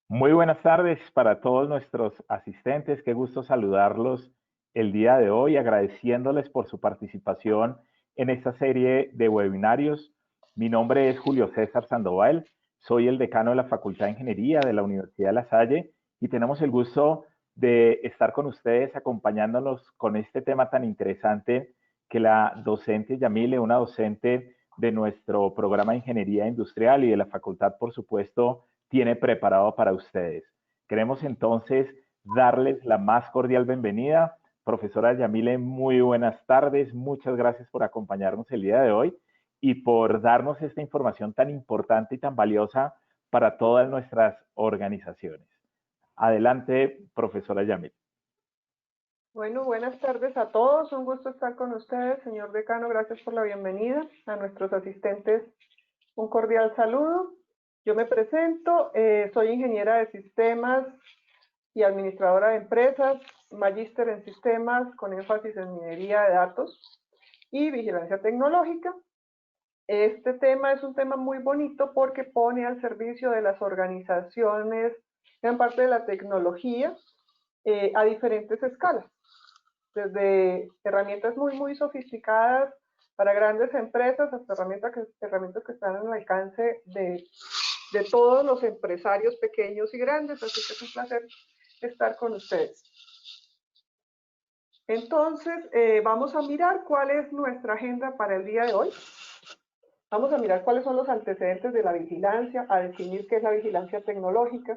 Muy buenas tardes para todos nuestros asistentes. Qué gusto saludarlos el día de hoy, agradeciéndoles por su participación en esta serie de webinarios. Mi nombre es Julio César Sandoval, soy el decano de la Facultad de Ingeniería de la Universidad de La Salle y tenemos el gusto de estar con ustedes acompañándonos con este tema tan interesante que la docente Yamile, una docente de nuestro programa de Ingeniería Industrial y de la facultad, por supuesto, tiene preparado para ustedes. Queremos entonces darles la más cordial bienvenida. Profesora Yamile, muy buenas tardes. Muchas gracias por acompañarnos el día de hoy y por darnos esta información tan importante y tan valiosa para todas nuestras organizaciones. Adelante, profesora Yamile. Bueno, buenas tardes a todos. Un gusto estar con ustedes, señor decano. Gracias por la bienvenida. A nuestros asistentes, un cordial saludo. Yo me presento, soy ingeniera de sistemas y administradora de empresas, magíster en sistemas con énfasis en minería de datos y vigilancia tecnológica. Este tema es un tema muy bonito porque pone al servicio de las organizaciones, gran parte de la tecnología, a diferentes escalas, desde herramientas muy sofisticadas para grandes empresas hasta herramientas que están al alcance de todos los empresarios pequeños y grandes, así que es un placer estar con ustedes. Entonces, vamos a mirar cuál es nuestra agenda para el día de hoy. Vamos a mirar cuáles son los antecedentes de la vigilancia, a definir qué es la vigilancia tecnológica,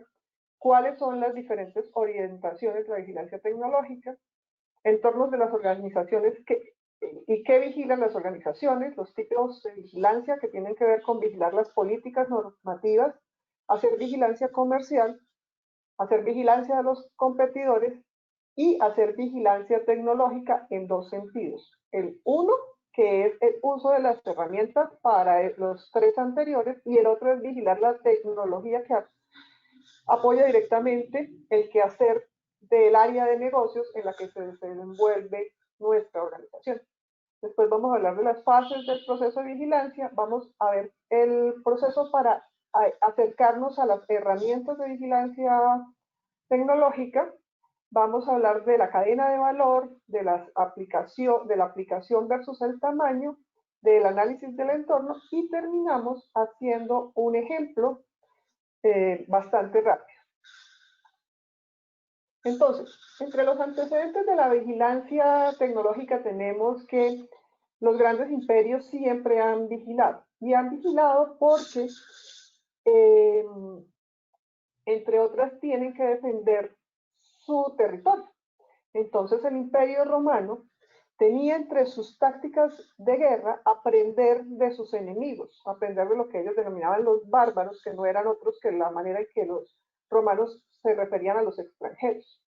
cuáles son las diferentes orientaciones de la vigilancia tecnológica, entornos de las organizaciones y qué vigilan las organizaciones, los tipos de vigilancia que tienen que ver con vigilar las políticas normativas, hacer vigilancia comercial, hacer vigilancia de los competidores y hacer vigilancia tecnológica en dos sentidos. El uno, que es el uso de las herramientas para los tres anteriores, y el otro es vigilar la tecnología que apoya directamente el quehacer del área de negocios en la que se desenvuelve nuestra organización. Después vamos a hablar de las fases del proceso de vigilancia. Vamos a ver el proceso para acercarnos a las herramientas de vigilancia tecnológica. Vamos a hablar de la cadena de valor, de la aplicación versus el tamaño, del análisis del entorno y terminamos haciendo un ejemplo bastante rápido. Entonces, entre los antecedentes de la vigilancia tecnológica tenemos que los grandes imperios siempre han vigilado. Y han vigilado porque, entre otras, tienen que defender su territorio. Entonces, el Imperio Romano tenía entre sus tácticas de guerra aprender de sus enemigos, aprender de lo que ellos denominaban los bárbaros, que no eran otros que la manera en que los romanos se referían a los extranjeros.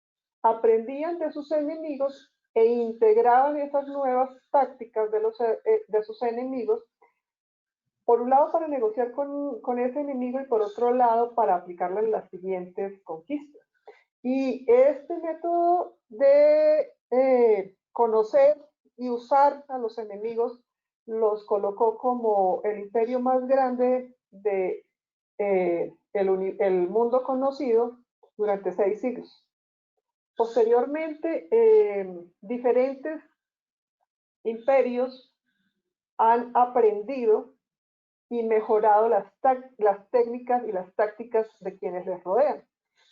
Aprendían de sus enemigos e integraban esas nuevas tácticas de sus enemigos, por un lado para negociar con ese enemigo y por otro lado para aplicarlo en las siguientes conquistas. Y este método de conocer y usar a los enemigos los colocó como el imperio más grande de el mundo conocido durante 6 siglos. Posteriormente, diferentes imperios han aprendido y mejorado las técnicas y las tácticas de quienes les rodean.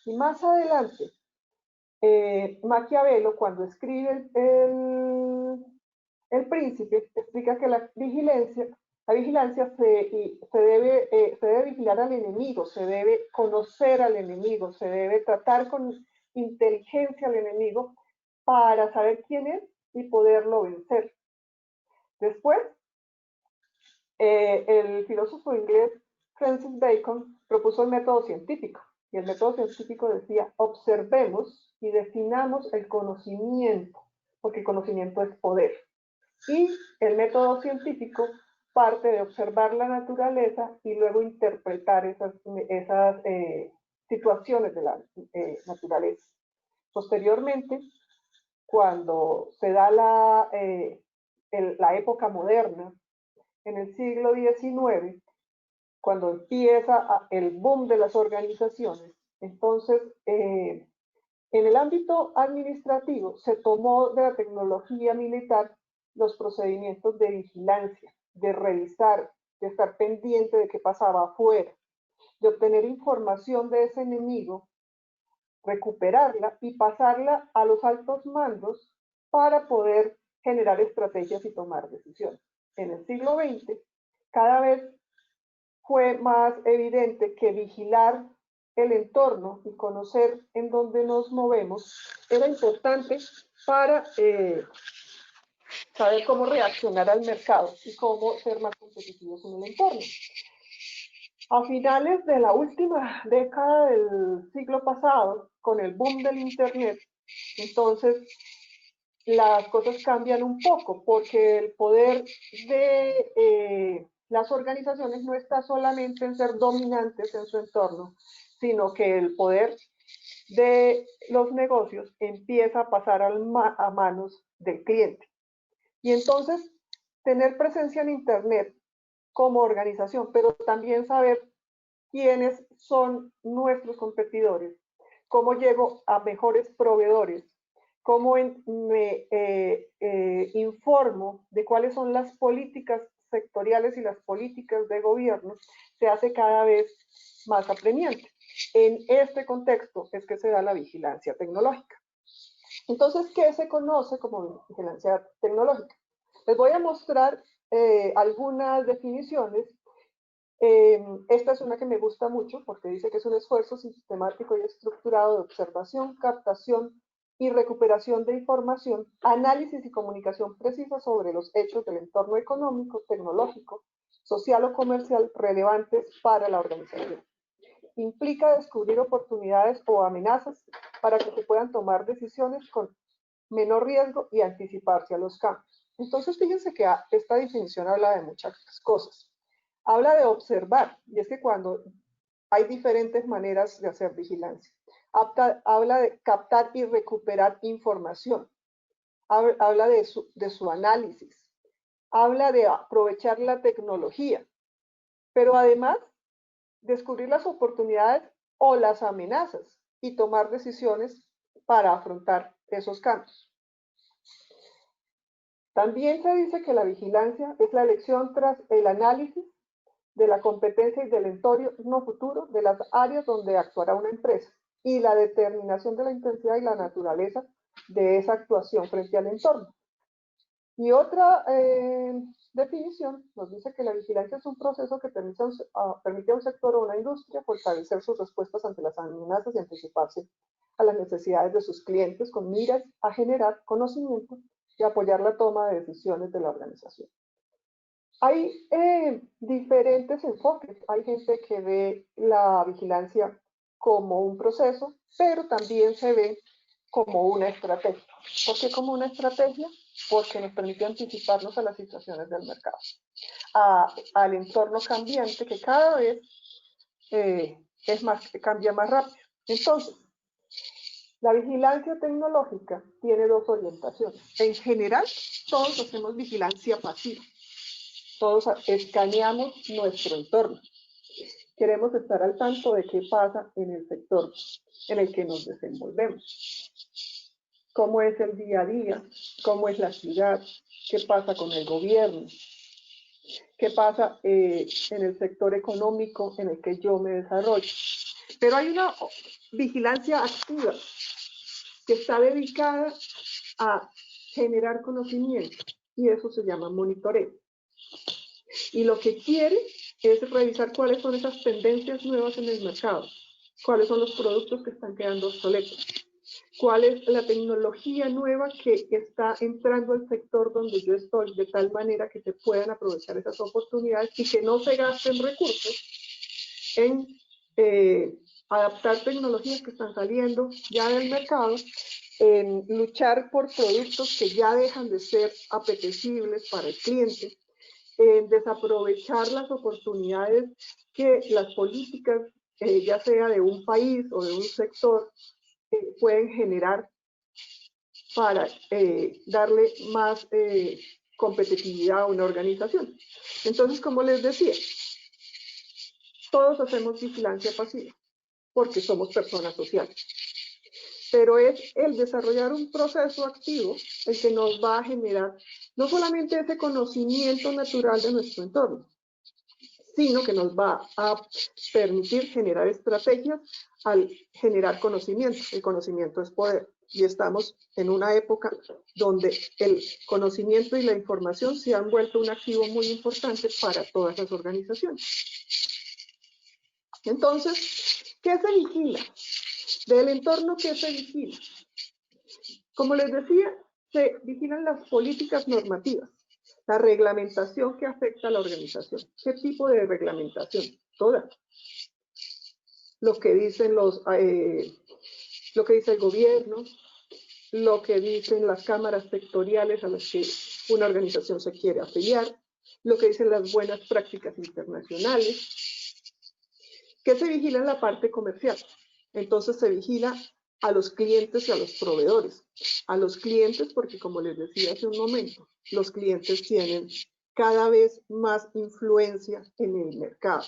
Y más adelante, Maquiavelo, cuando escribe el Príncipe, explica que la vigilancia se debe vigilar al enemigo, se debe conocer al enemigo, se debe tratar con inteligencia al enemigo para saber quién es y poderlo vencer. Después, el filósofo inglés Francis Bacon propuso el método científico, y el método científico decía: observemos y definamos el conocimiento, porque el conocimiento es poder. Y el método científico parte de observar la naturaleza y luego interpretar esas situaciones de la naturaleza. Posteriormente, cuando se da la época moderna, en el siglo XIX, cuando empieza el boom de las organizaciones, Entonces, en el ámbito administrativo se tomó de la tecnología militar los procedimientos de vigilancia, de revisar, de estar pendiente de qué pasaba afuera, de obtener información de ese enemigo, recuperarla y pasarla a los altos mandos para poder generar estrategias y tomar decisiones. En el siglo XX, cada vez fue más evidente que vigilar el entorno y conocer en dónde nos movemos era importante para saber cómo reaccionar al mercado y cómo ser más competitivos en el entorno. A finales de la última década del siglo pasado, con el boom del Internet, entonces las cosas cambian un poco, porque el poder de las organizaciones no está solamente en ser dominantes en su entorno, sino que el poder de los negocios empieza a pasar a manos del cliente. Y entonces, tener presencia en Internet como organización, pero también saber quiénes son nuestros competidores, cómo llego a mejores proveedores, cómo me informo de cuáles son las políticas sectoriales y las políticas de gobierno, se hace cada vez más apremiante. En este contexto es que se da la vigilancia tecnológica. Entonces, ¿qué se conoce como vigilancia tecnológica? Les voy a mostrar algunas definiciones. Esta es una que me gusta mucho porque dice que es un esfuerzo sistemático y estructurado de observación, captación y recuperación de información, análisis y comunicación precisa sobre los hechos del entorno económico, tecnológico, social o comercial relevantes para la organización. Implica descubrir oportunidades o amenazas para que se puedan tomar decisiones con menor riesgo y anticiparse a los cambios. Entonces, fíjense que esta definición habla de muchas cosas. Habla de observar, y es que cuando hay diferentes maneras de hacer vigilancia. Habla de captar y recuperar información. Habla de su análisis. Habla de aprovechar la tecnología. Pero además, descubrir las oportunidades o las amenazas y tomar decisiones para afrontar esos cambios. También se dice que la vigilancia es la elección tras el análisis de la competencia y del entorno futuro de las áreas donde actuará una empresa y la determinación de la intensidad y la naturaleza de esa actuación frente al entorno. Y otra definición nos dice que la vigilancia es un proceso que permite a un sector o una industria fortalecer sus respuestas ante las amenazas y anticiparse a las necesidades de sus clientes con miras a generar conocimiento y apoyar la toma de decisiones de la organización. Hay diferentes enfoques. Hay gente que ve la vigilancia como un proceso, pero también se ve como una estrategia. ¿Por qué como una estrategia? Porque nos permite anticiparnos a las situaciones del mercado, al entorno cambiante que cada vez cambia más rápido. Entonces, la vigilancia tecnológica tiene dos orientaciones. En general, todos hacemos vigilancia pasiva. Todos escaneamos nuestro entorno. Queremos estar al tanto de qué pasa en el sector en el que nos desenvolvemos. Cómo es el día a día, cómo es la ciudad, qué pasa con el gobierno, qué pasa en el sector económico en el que yo me desarrollo. Pero hay una vigilancia activa que está dedicada a generar conocimiento y eso se llama monitoreo. Y lo que quiere es revisar cuáles son esas tendencias nuevas en el mercado, cuáles son los productos que están quedando obsoletos, cuál es la tecnología nueva que está entrando al sector donde yo estoy, de tal manera que se puedan aprovechar esas oportunidades y que no se gasten recursos en adaptar tecnologías que están saliendo ya del mercado, en luchar por productos que ya dejan de ser apetecibles para el cliente, en desaprovechar las oportunidades que las políticas, ya sea de un país o de un sector, pueden generar para darle más competitividad a una organización. Entonces, como les decía, todos hacemos vigilancia pasiva. porque somos personas sociales. Pero es el desarrollar un proceso activo el que nos va a generar no solamente ese conocimiento natural de nuestro entorno, sino que nos va a permitir generar estrategias al generar conocimiento. El conocimiento es poder. Y estamos en una época donde el conocimiento y la información se han vuelto un activo muy importante para todas las organizaciones. Entonces, ¿qué se vigila? Del entorno, ¿qué se vigila? Como les decía, se vigilan las políticas normativas, la reglamentación que afecta a la organización. ¿Qué tipo de reglamentación? Toda. Lo que dicen lo que dice el gobierno, lo que dicen las cámaras sectoriales a las que una organización se quiere afiliar, lo que dicen las buenas prácticas internacionales. ¿Qué se vigila en la parte comercial? Entonces se vigila a los clientes y a los proveedores. A los clientes porque, como les decía hace un momento, los clientes tienen cada vez más influencia en el mercado.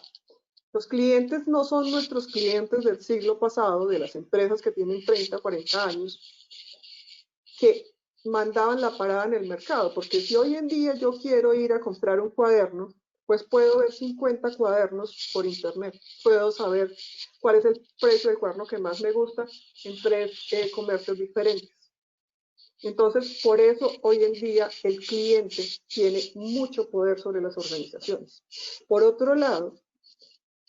Los clientes no son nuestros clientes del siglo pasado, de las empresas que tienen 30, 40 años, que mandaban la parada en el mercado, porque si hoy en día yo quiero ir a comprar un cuaderno, pues puedo ver 50 cuadernos por internet, puedo saber cuál es el precio del cuaderno que más me gusta en 3 comercios diferentes. Entonces, por eso hoy en día el cliente tiene mucho poder sobre las organizaciones. Por otro lado,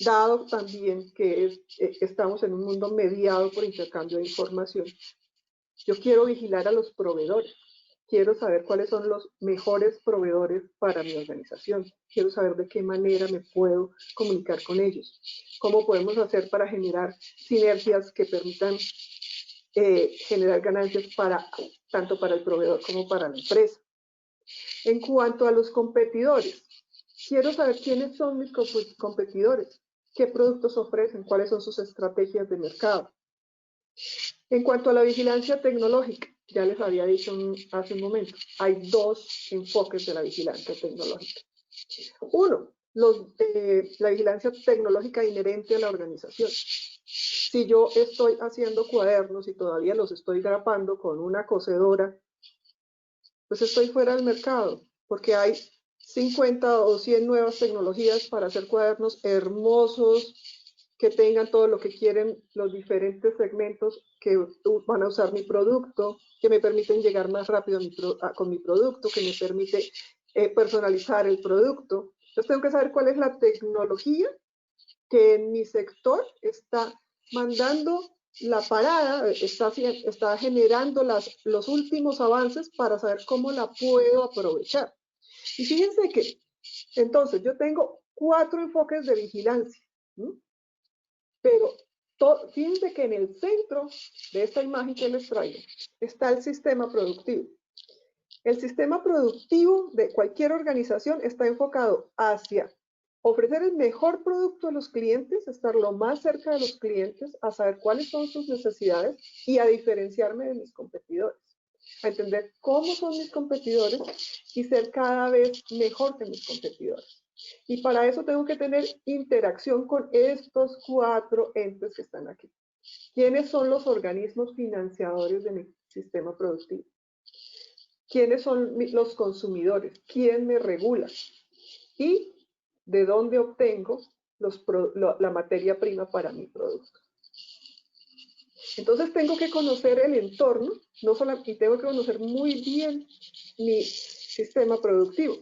dado también que estamos en un mundo mediado por intercambio de información, yo quiero vigilar a los proveedores. Quiero saber cuáles son los mejores proveedores para mi organización. Quiero saber de qué manera me puedo comunicar con ellos. Cómo podemos hacer para generar sinergias que permitan generar ganancias tanto para el proveedor como para la empresa. En cuanto a los competidores, quiero saber quiénes son mis competidores, qué productos ofrecen, cuáles son sus estrategias de mercado. En cuanto a la vigilancia tecnológica, ya les había dicho hace un momento, hay 2 enfoques de la vigilancia tecnológica. Uno, la vigilancia tecnológica inherente a la organización. Si yo estoy haciendo cuadernos y todavía los estoy grapando con una cosedora, pues estoy fuera del mercado, porque hay 50 o 100 nuevas tecnologías para hacer cuadernos hermosos, que tengan todo lo que quieren los diferentes segmentos que van a usar mi producto, que me permiten llegar más rápido con mi producto, que me permite personalizar el producto. Entonces tengo que saber cuál es la tecnología que en mi sector está mandando la parada, está generando los últimos avances para saber cómo la puedo aprovechar. Y fíjense que, entonces, yo tengo 4 enfoques de vigilancia, ¿sí? Pero fíjense que en el centro de esta imagen que les traigo está el sistema productivo. El sistema productivo de cualquier organización está enfocado hacia ofrecer el mejor producto a los clientes, estar lo más cerca de los clientes, a saber cuáles son sus necesidades y a diferenciarme de mis competidores, a entender cómo son mis competidores y ser cada vez mejor que mis competidores. Y para eso tengo que tener interacción con estos 4 entes que están aquí. ¿Quiénes son los organismos financiadores de mi sistema productivo? ¿Quiénes son los consumidores? ¿Quién me regula? ¿Y de dónde obtengo la materia prima para mi producto? Entonces tengo que conocer el entorno, no solo, y tengo que conocer muy bien mi sistema productivo.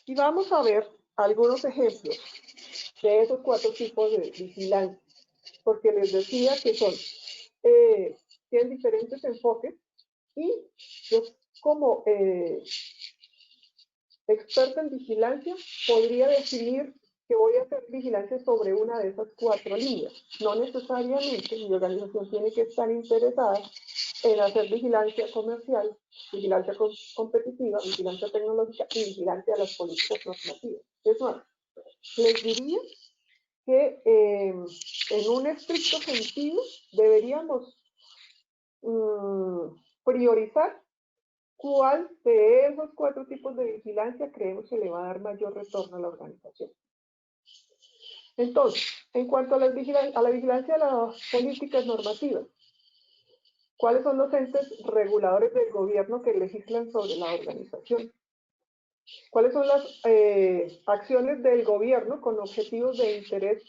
Y vamos a ver algunos ejemplos de esos 4 tipos de vigilancia, porque les decía que tienen diferentes enfoques y yo como experta en vigilancia podría definir que voy a hacer vigilancia sobre una de esas 4 líneas. No necesariamente mi organización tiene que estar interesada en hacer vigilancia comercial, vigilancia competitiva, vigilancia tecnológica y vigilancia de las políticas normativas. Es más, les diría que en un estricto sentido deberíamos priorizar cuál de esos 4 tipos de vigilancia creemos que le va a dar mayor retorno a la organización. Entonces, En cuanto a la vigilancia de las políticas normativas, ¿cuáles son los entes reguladores del gobierno que legislan sobre la organización? ¿Cuáles son las acciones del gobierno con objetivos de interés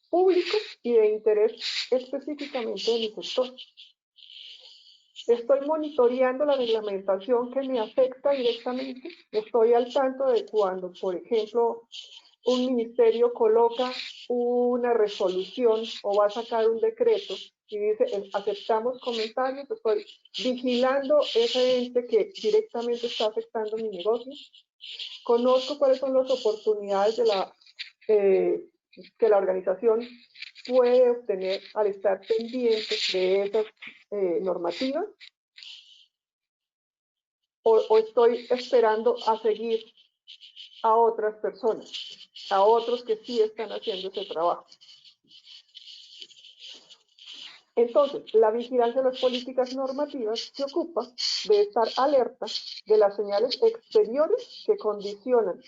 público y de interés específicamente de mi sector? Estoy monitoreando la reglamentación que me afecta directamente. Estoy al tanto de cuando, por ejemplo, un ministerio coloca una resolución o va a sacar un decreto y dice aceptamos comentarios. Estoy vigilando ese ente que directamente está afectando mi negocio. Conozco cuáles son las oportunidades que la organización puede obtener al estar pendiente de esas normativas, o estoy esperando a seguir a otras personas, a otros que sí están haciendo ese trabajo. Entonces, la vigilancia de las políticas normativas se ocupa de estar alerta de las señales exteriores que condicionan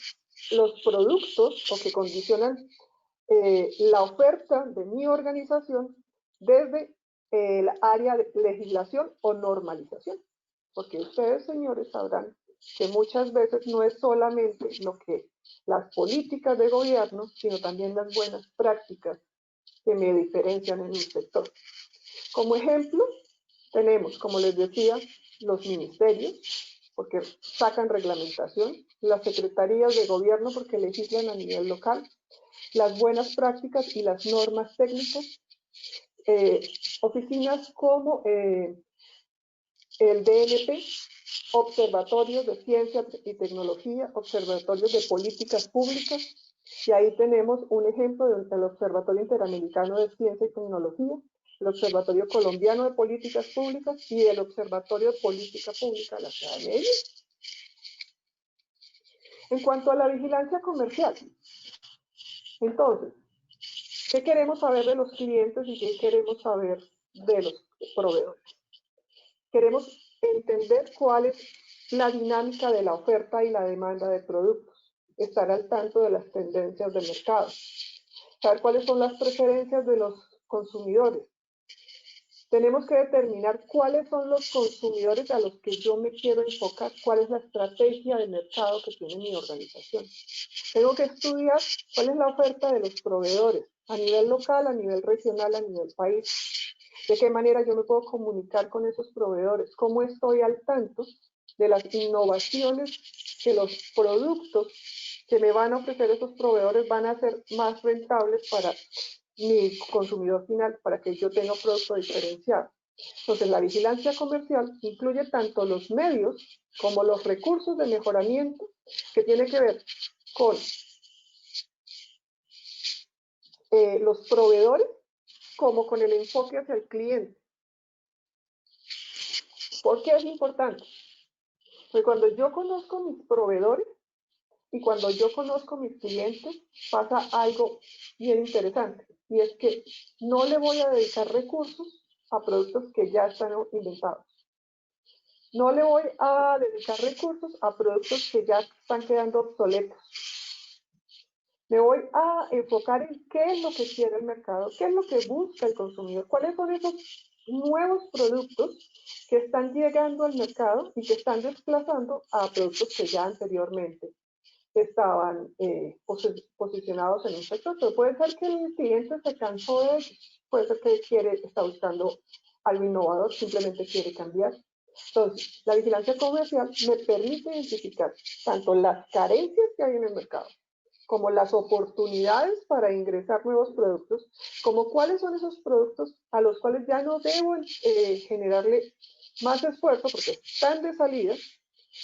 los productos o que condicionan la oferta de mi organización desde el área de legislación o normalización. Porque ustedes, señores, sabrán que muchas veces no es solamente lo que las políticas de gobierno, sino también las buenas prácticas que me diferencian en un sector. Como ejemplo, tenemos, como les decía, los ministerios, porque sacan reglamentación, las secretarías de gobierno, porque legislan a nivel local, las buenas prácticas y las normas técnicas, oficinas como el DNP, observatorios de ciencia y tecnología, observatorios de políticas públicas, y ahí tenemos un ejemplo del Observatorio Interamericano de Ciencia y Tecnología, el Observatorio Colombiano de Políticas Públicas y el Observatorio de Política Pública de la Ciudad de Medellín. En cuanto a la vigilancia comercial, entonces, ¿qué queremos saber de los clientes y qué queremos saber de los proveedores? Queremos entender cuál es la dinámica de la oferta y la demanda de productos, estar al tanto de las tendencias del mercado, saber cuáles son las preferencias de los consumidores. Tenemos que determinar cuáles son los consumidores a los que yo me quiero enfocar, cuál es la estrategia de mercado que tiene mi organización. Tengo que estudiar cuál es la oferta de los proveedores a nivel local, a nivel regional, a nivel país. De qué manera yo me puedo comunicar con esos proveedores, cómo estoy al tanto de las innovaciones que los productos que me van a ofrecer esos proveedores van a ser más rentables para mi consumidor final, para que yo tenga un producto diferenciado. Entonces, la vigilancia comercial incluye tanto los medios como los recursos de mejoramiento que tiene que ver con los proveedores como con el enfoque hacia el cliente. ¿Por qué es importante? Porque cuando yo conozco mis proveedores y cuando yo conozco mis clientes, pasa algo bien interesante. Y es que no le voy a dedicar recursos a productos que ya están inventados. No le voy a dedicar recursos a productos que ya están quedando obsoletos. Me voy a enfocar en qué es lo que quiere el mercado, qué es lo que busca el consumidor, cuáles son esos nuevos productos que están llegando al mercado y que están desplazando a productos que ya anteriormente estaban posicionados en un sector. Pero puede ser que el cliente se cansó de ellos, puede ser que está buscando algo innovador, simplemente quiere cambiar. Entonces, la vigilancia comercial me permite identificar tanto las carencias que hay en el mercado, como las oportunidades para ingresar nuevos productos, como cuáles son esos productos a los cuales ya no debo generarle más esfuerzo porque están de salida,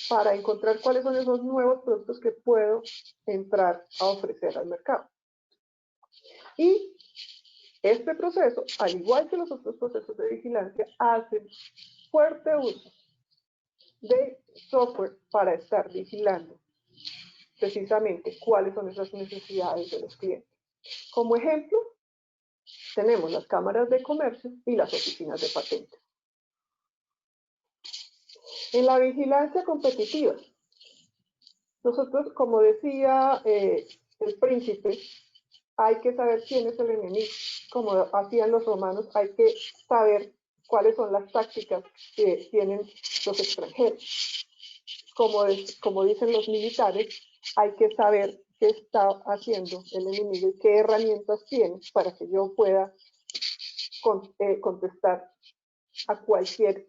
para encontrar cuáles son esos nuevos productos que puedo entrar a ofrecer al mercado. Y este proceso, al igual que los otros procesos de vigilancia, hace fuerte uso de software para estar vigilando precisamente cuáles son esas necesidades de los clientes. Como ejemplo, tenemos las cámaras de comercio y las oficinas de patentes. En la vigilancia competitiva, nosotros, como decía el príncipe, hay que saber quién es el enemigo. Como hacían los romanos, hay que saber cuáles son las tácticas que tienen los extranjeros. Como dicen los militares, hay que saber qué está haciendo el enemigo y qué herramientas tiene para que yo pueda contestar a cualquier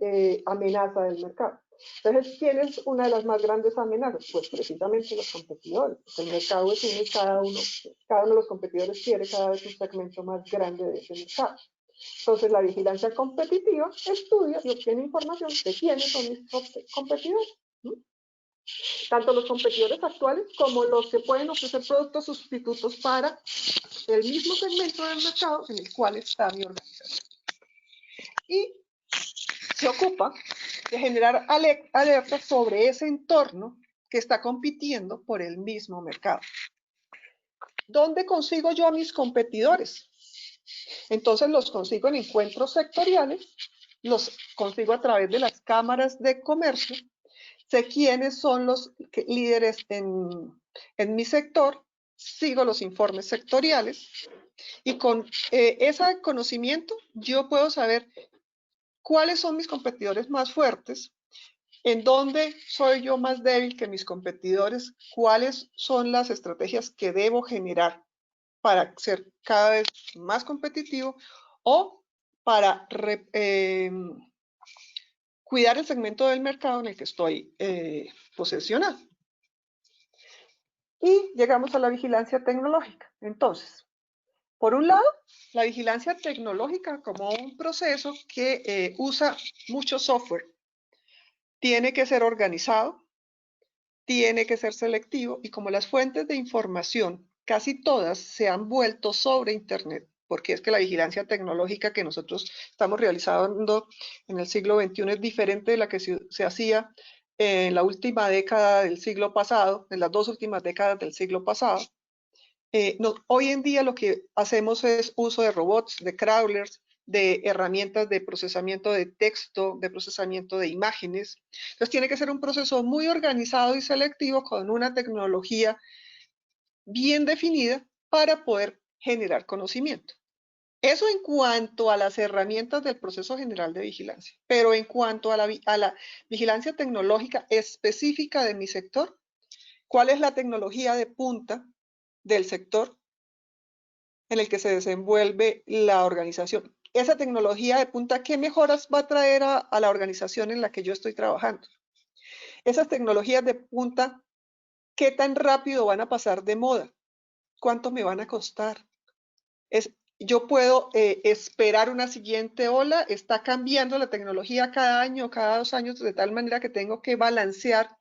amenaza del mercado. Entonces, ¿quién es una de las más grandes amenazas? Pues precisamente los competidores. El mercado es uno y cada uno de los competidores quiere cada vez un segmento más grande de ese mercado. Entonces, la vigilancia competitiva estudia y obtiene información de quiénes son mis competidores. Tanto los competidores actuales como los que pueden ofrecer productos sustitutos para el mismo segmento del mercado en el cual está mi organización. Y se ocupa de generar alertas sobre ese entorno que está compitiendo por el mismo mercado. ¿Dónde consigo yo a mis competidores? Entonces los consigo en encuentros sectoriales, los consigo a través de las cámaras de comercio, sé quiénes son los líderes en mi sector, sigo los informes sectoriales y con ese conocimiento yo puedo saber cuáles son mis competidores más fuertes, en dónde soy yo más débil que mis competidores, cuáles son las estrategias que debo generar para ser cada vez más competitivo o para cuidar el segmento del mercado en el que estoy posicionado. Y llegamos a la vigilancia tecnológica. Entonces, por un lado, la vigilancia tecnológica como un proceso que usa mucho software. Tiene que ser organizado, tiene que ser selectivo y como las fuentes de información casi todas se han vuelto sobre Internet, porque es que la vigilancia tecnológica que nosotros estamos realizando en el siglo XXI es diferente de la que se hacía en la última década del siglo pasado, en las 2 últimas décadas del siglo pasado. Hoy en día lo que hacemos es uso de robots, de crawlers, de herramientas de procesamiento de texto, de procesamiento de imágenes. Entonces tiene que ser un proceso muy organizado y selectivo con una tecnología bien definida para poder generar conocimiento. Eso en cuanto a las herramientas del proceso general de vigilancia. Pero en cuanto a la vigilancia tecnológica específica de mi sector, ¿cuál es la tecnología de punta del sector en el que se desenvuelve la organización? Esa tecnología de punta, ¿qué mejoras va a traer a la organización en la que yo estoy trabajando? Esas tecnologías de punta, ¿qué tan rápido van a pasar de moda? ¿Cuánto me van a costar? Yo puedo esperar una siguiente ola, está cambiando la tecnología cada año, cada 2 años, de tal manera que tengo que balancear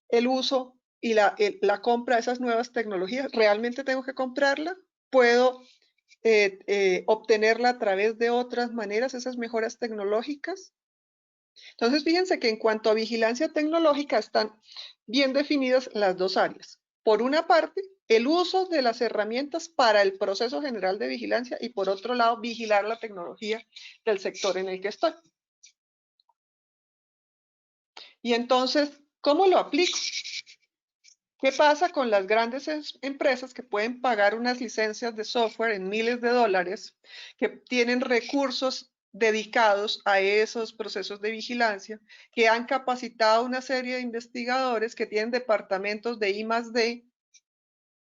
el uso y la compra de esas nuevas tecnologías. ¿Realmente tengo que comprarla? ¿Puedo obtenerla a través de otras maneras, esas mejoras tecnológicas? Entonces, fíjense que en cuanto a vigilancia tecnológica están bien definidas las 2 áreas. Por una parte, el uso de las herramientas para el proceso general de vigilancia y por otro lado, vigilar la tecnología del sector en el que estoy. Y entonces, ¿cómo lo aplico? ¿Qué pasa con las grandes empresas que pueden pagar unas licencias de software en miles de dólares, que tienen recursos dedicados a esos procesos de vigilancia, que han capacitado una serie de investigadores que tienen departamentos de I+D,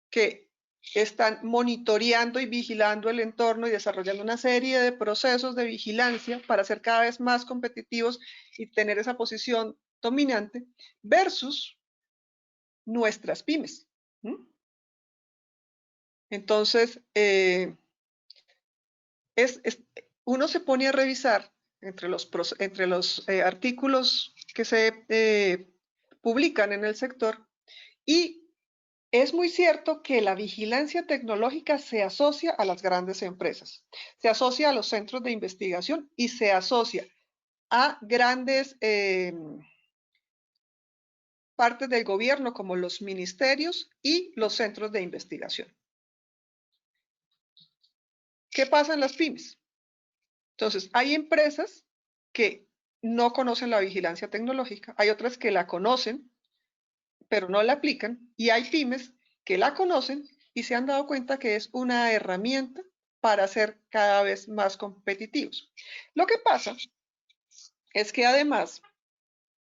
que están monitoreando y vigilando el entorno y desarrollando una serie de procesos de vigilancia para ser cada vez más competitivos y tener esa posición dominante, versus nuestras pymes? Entonces, uno se pone a revisar entre los artículos que se publican en el sector y es muy cierto que la vigilancia tecnológica se asocia a las grandes empresas, se asocia a los centros de investigación y se asocia a grandes partes del gobierno como los ministerios y los centros de investigación. ¿Qué pasa en las pymes? Entonces, hay empresas que no conocen la vigilancia tecnológica, hay otras que la conocen, pero no la aplican, y hay pymes que la conocen y se han dado cuenta que es una herramienta para ser cada vez más competitivos. Lo que pasa es que además,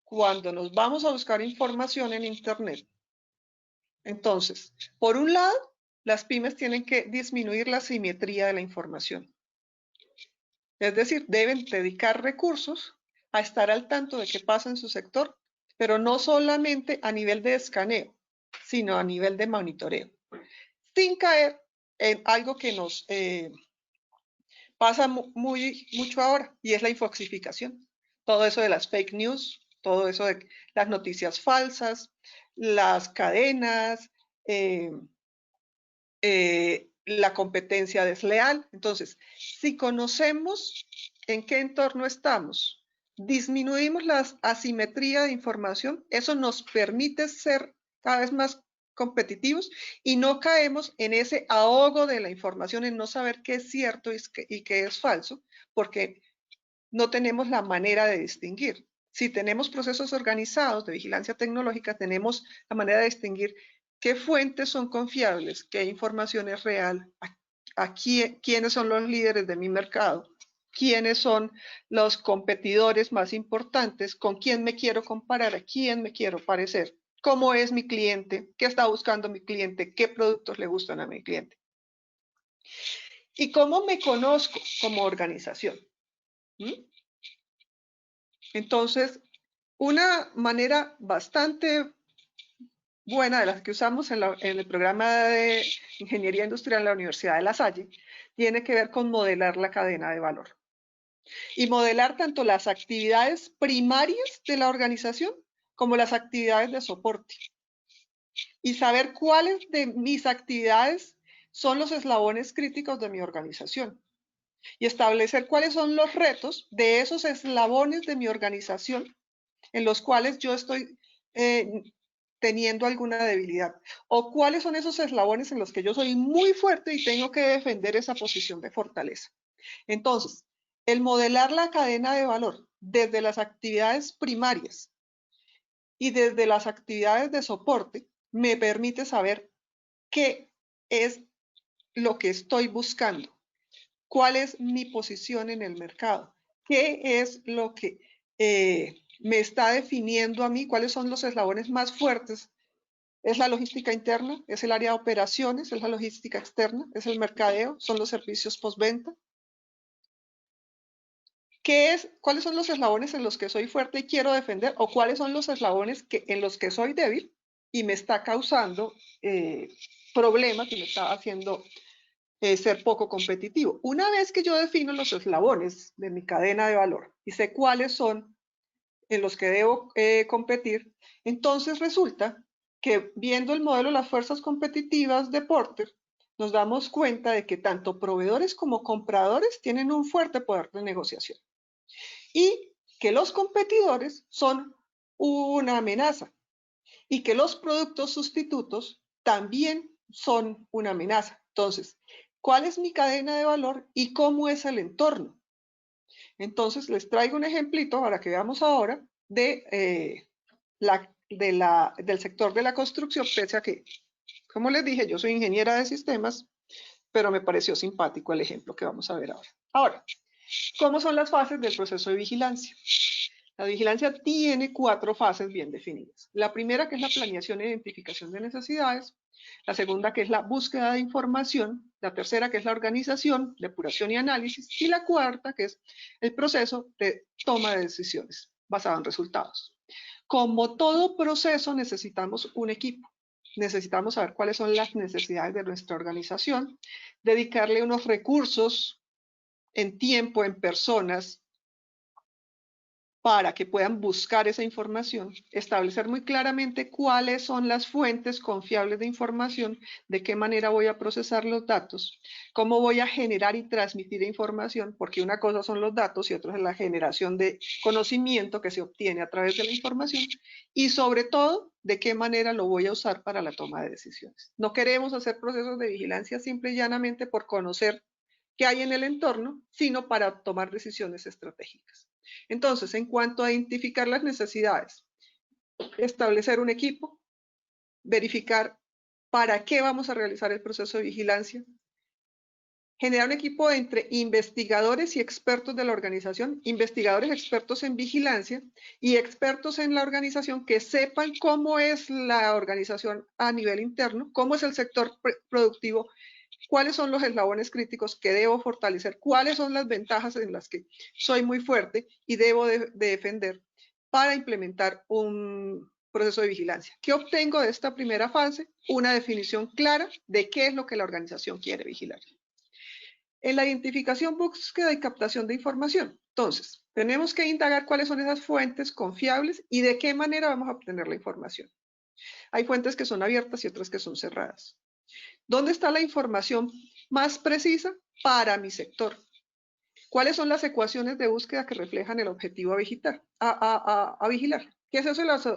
cuando nos vamos a buscar información en Internet, entonces, por un lado, las pymes tienen que disminuir la simetría de la información. Es decir, deben dedicar recursos a estar al tanto de qué pasa en su sector, pero no solamente a nivel de escaneo, sino a nivel de monitoreo, sin caer en algo que nos pasa mucho ahora, y es la infoxificación. Todo eso de las fake news, todo eso de las noticias falsas, las cadenas, la competencia desleal. Entonces, si conocemos en qué entorno estamos, disminuimos la asimetría de información, eso nos permite ser cada vez más competitivos y no caemos en ese ahogo de la información, en no saber qué es cierto y qué es falso, porque no tenemos la manera de distinguir. Si tenemos procesos organizados de vigilancia tecnológica, tenemos la manera de distinguir qué fuentes son confiables, qué información es real, quiénes son los líderes de mi mercado, quiénes son los competidores más importantes, con quién me quiero comparar, a quién me quiero parecer, cómo es mi cliente, qué está buscando mi cliente, qué productos le gustan a mi cliente. Y cómo me conozco como organización. Entonces, una manera bastante buena de las que usamos en el programa de Ingeniería Industrial en la Universidad de La Salle tiene que ver con modelar la cadena de valor. Y modelar tanto las actividades primarias de la organización como las actividades de soporte. Y saber cuáles de mis actividades son los eslabones críticos de mi organización. Y establecer cuáles son los retos de esos eslabones de mi organización en los cuales yo estoy teniendo alguna debilidad, o cuáles son esos eslabones en los que yo soy muy fuerte y tengo que defender esa posición de fortaleza. Entonces, el modelar la cadena de valor desde las actividades primarias y desde las actividades de soporte me permite saber qué es lo que estoy buscando, cuál es mi posición en el mercado, qué es lo que me está definiendo a mí, cuáles son los eslabones más fuertes. ¿Es la logística interna? ¿Es el área de operaciones? ¿Es la logística externa? ¿Es el mercadeo? ¿Son los servicios postventa? ¿Cuáles son los eslabones en los que soy fuerte y quiero defender? ¿O cuáles son los eslabones en los que soy débil y me está causando problemas y me está haciendo ser poco competitivo? Una vez que yo defino los eslabones de mi cadena de valor y sé cuáles son en los que debo competir, entonces resulta que viendo el modelo de las fuerzas competitivas de Porter, nos damos cuenta de que tanto proveedores como compradores tienen un fuerte poder de negociación y que los competidores son una amenaza y que los productos sustitutos también son una amenaza. Entonces, ¿cuál es mi cadena de valor y cómo es el entorno? Entonces, les traigo un ejemplito para que veamos ahora del sector de la construcción, pese a que, como les dije, yo soy ingeniera de sistemas, pero me pareció simpático el ejemplo que vamos a ver ahora. Ahora, ¿cómo son las fases del proceso de vigilancia? La vigilancia tiene 4 fases bien definidas. La primera, que es la planeación e identificación de necesidades. La segunda, que es la búsqueda de información. La tercera, que es la organización, depuración y análisis. Y la cuarta, que es el proceso de toma de decisiones basado en resultados. Como todo proceso, necesitamos un equipo. Necesitamos saber cuáles son las necesidades de nuestra organización, dedicarle unos recursos en tiempo, en personas, para que puedan buscar esa información, establecer muy claramente cuáles son las fuentes confiables de información, de qué manera voy a procesar los datos, cómo voy a generar y transmitir información, porque una cosa son los datos y otra es la generación de conocimiento que se obtiene a través de la información, y sobre todo, de qué manera lo voy a usar para la toma de decisiones. No queremos hacer procesos de vigilancia simple y llanamente por conocer qué hay en el entorno, sino para tomar decisiones estratégicas. Entonces, en cuanto a identificar las necesidades, establecer un equipo, verificar ¿Para qué vamos a realizar el proceso de vigilancia? Generar un equipo entre investigadores y expertos de la organización, investigadores expertos en vigilancia y expertos en la organización que sepan cómo es la organización a nivel interno, cómo es el sector productivo, cuáles son los eslabones críticos que debo fortalecer, cuáles son las ventajas en las que soy muy fuerte y debo de defender para implementar un proceso de vigilancia. ¿Qué obtengo de esta primera fase? Una definición clara de qué es lo que la organización quiere vigilar. En la identificación, búsqueda y captación de información. Entonces, tenemos que indagar cuáles son esas fuentes confiables y de qué manera vamos a obtener la información. Hay fuentes que son abiertas y otras que son cerradas. ¿Dónde está la información más precisa para mi sector? ¿Cuáles son las ecuaciones de búsqueda que reflejan el objetivo a vigilar? ¿Qué es eso de las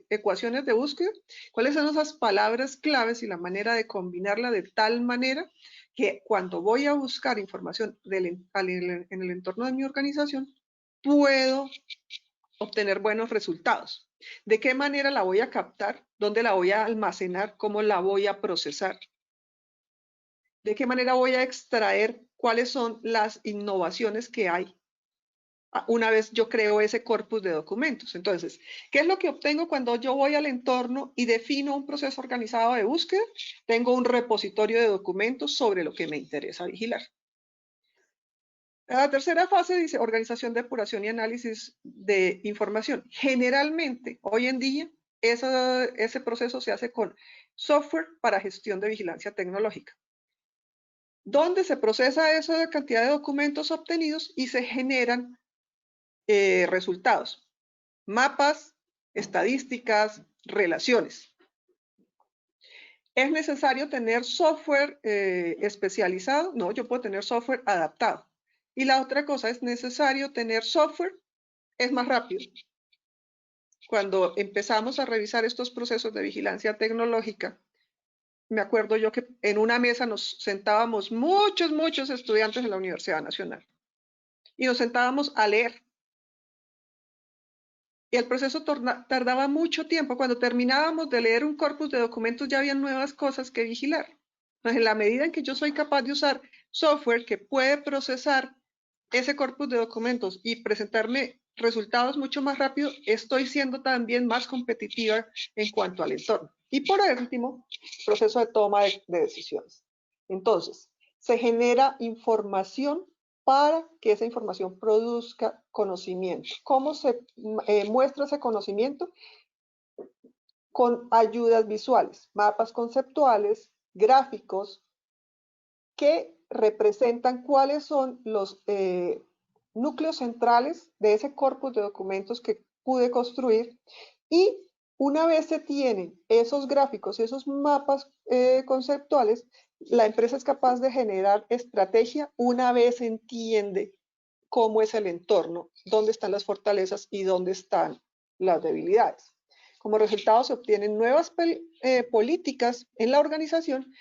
ecuaciones de búsqueda? ¿Cuáles son esas palabras claves y la manera de combinarla de tal manera que cuando voy a buscar información en el entorno de mi organización, puedo obtener buenos resultados? ¿De qué manera la voy a captar? ¿Dónde la voy a almacenar? ¿Cómo la voy a procesar? ¿De qué manera voy a extraer cuáles son las innovaciones que hay una vez yo creo ese corpus de documentos? Entonces, ¿qué es lo que obtengo cuando yo voy al entorno y defino un proceso organizado de búsqueda? Tengo un repositorio de documentos sobre lo que me interesa vigilar. La tercera fase dice organización, depuración y análisis de información. Generalmente, hoy en día, ese proceso se hace con software para gestión de vigilancia tecnológica, donde se procesa esa cantidad de documentos obtenidos y se generan resultados, mapas, estadísticas, relaciones. ¿Es necesario tener software especializado? No, yo puedo tener software adaptado. Y la otra cosa, es necesario tener software, es más rápido. Cuando empezamos a revisar estos procesos de vigilancia tecnológica, me acuerdo yo que en una mesa nos sentábamos muchos estudiantes de la Universidad Nacional y nos sentábamos a leer. Y el proceso tardaba mucho tiempo. Cuando terminábamos de leer un corpus de documentos ya había nuevas cosas que vigilar. Entonces, en la medida en que yo soy capaz de usar software que puede procesar ese corpus de documentos y presentarme resultados mucho más rápido, estoy siendo también más competitiva en cuanto al entorno. Y por último, proceso de toma de decisiones. Entonces, se genera información para que esa información produzca conocimiento. ¿Cómo se muestra ese conocimiento? Con ayudas visuales, mapas conceptuales, gráficos, que representan cuáles son los núcleos centrales de ese corpus de documentos que pude construir, y una vez se tienen esos gráficos y esos mapas conceptuales, la empresa es capaz de generar estrategia una vez entiende cómo es el entorno, dónde están las fortalezas y dónde están las debilidades. Como resultado se obtienen nuevas políticas en la organización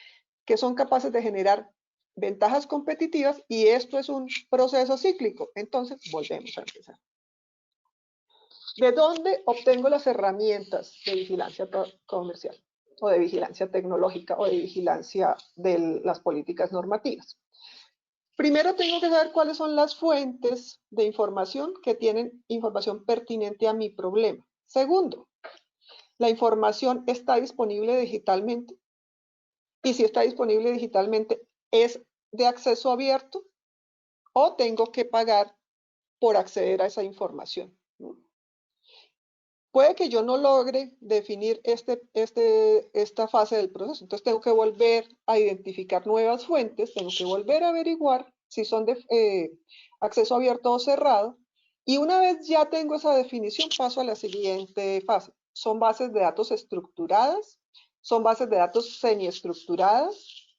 que son capaces de generar ventajas competitivas, y esto es un proceso cíclico. Entonces, volvemos a empezar. ¿De dónde obtengo las herramientas de vigilancia comercial o de vigilancia tecnológica o de vigilancia de las políticas normativas? Primero tengo que saber cuáles son las fuentes de información que tienen información pertinente a mi problema. Segundo, ¿la información está disponible digitalmente? Y si está disponible digitalmente, ¿es de acceso abierto o tengo que pagar por acceder a esa información? Puede que yo no logre definir esta fase del proceso, entonces tengo que volver a identificar nuevas fuentes, tengo que volver a averiguar si son de acceso abierto o cerrado, y una vez ya tengo esa definición, paso a la siguiente fase. Son bases de datos estructuradas, son bases de datos semiestructuradas,